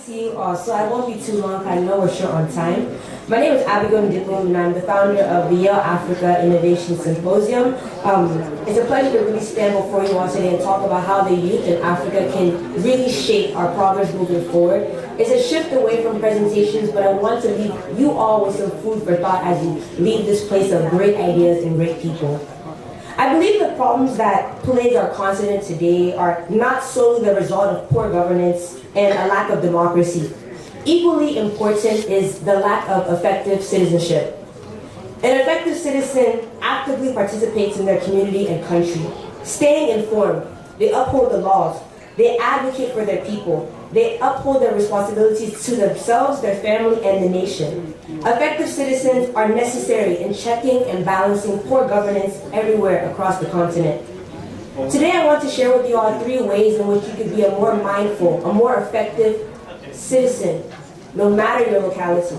to you all, so I won't be too long. I know we're short on time. My name is Abigail Ndikum, and I'm the founder of the Yale Africa Innovation Symposium. It's a pleasure to really stand before you all today and talk about how the youth in Africa can really shape our progress moving forward. It's a shift away from presentations, but I want to leave you all with some food for thought as you leave this place of great ideas and great people. I believe the problems that plague our continent today are not solely the result of poor governance and a lack of democracy. Equally important is the lack of effective citizenship. An effective citizen actively participates in their community and country, staying informed. They uphold the laws. They advocate for their people. They uphold their responsibilities to themselves, their family, and the nation. Effective citizens are necessary in checking and balancing poor governance everywhere across the continent. Today I want to share with you all 3 ways in which you can be a more mindful, a more effective citizen, no matter your locality.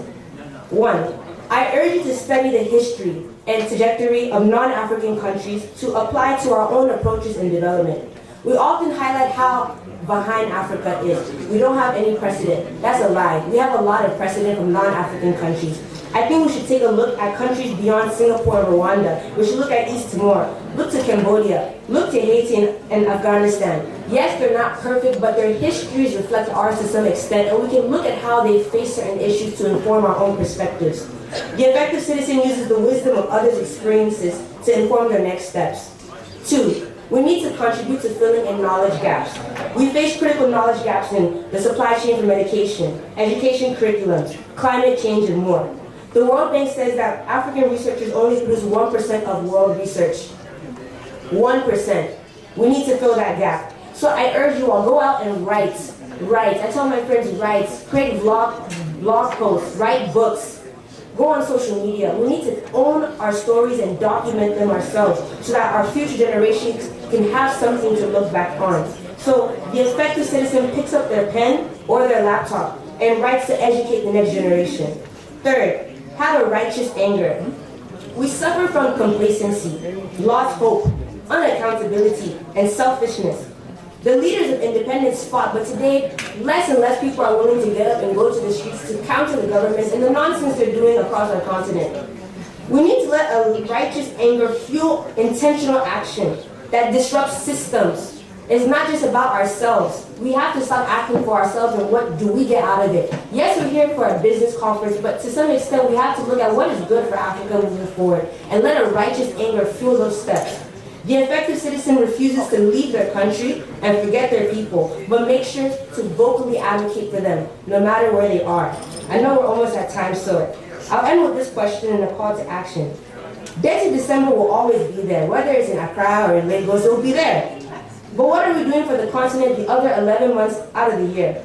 1, I urge you to study the history and trajectory of non-African countries to apply to our own approaches in development. We often highlight how behind Africa is. We don't have any precedent. That's a lie. We have a lot of precedent from non-African countries. I think we should take a look at countries beyond Singapore and Rwanda. We should look at East Timor, look to Cambodia, look to Haiti and Afghanistan. Yes, they're not perfect, but their histories reflect ours to some extent, and we can look at how they face certain issues to inform our own perspectives. The effective citizen uses the wisdom of others' experiences to inform their next steps. 2, we need to contribute to filling in knowledge gaps. We face critical knowledge gaps in the supply chain for medication, education curriculums, climate change, and more. The World Bank says that African researchers only produce 1% of world research. 1%. We need to fill that gap. So I urge you all, go out and write. Write. I tell my friends, write. Create blog posts, write books. Go on social media. We need to own our stories and document them ourselves so that our future generations can have something to look back on. So the effective citizen picks up their pen or their laptop and writes to educate the next generation. 3rd, have a righteous anger. We suffer from complacency, lost hope, unaccountability, and selfishness. The leaders of independence fought, but today, less and less people are willing to get up and go to the streets to counter the governments and the nonsense they're doing across our continent. We need to let a righteous anger fuel intentional action that disrupts systems. It's not just about ourselves. We have to stop acting for ourselves and what do we get out of it. Yes, we're here for a business conference, but to some extent we have to look at what is good for Africa moving forward and let a righteous anger fuel those steps. The effective citizen refuses to leave their country and forget their people, but make sure to vocally advocate for them, no matter where they are. I know we're almost at time, so I'll end with this question and a call to action. Dead to December will always be there, whether it's in Accra or in Lagos, it will be there. But what are we doing for the continent the other 11 months out of the year?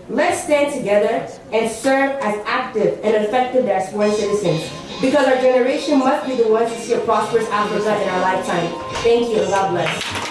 Let's stand together and serve as active and effective diaspora citizens, because our generation must be the ones to see a prosperous Africa in our lifetime. Thank you and God bless.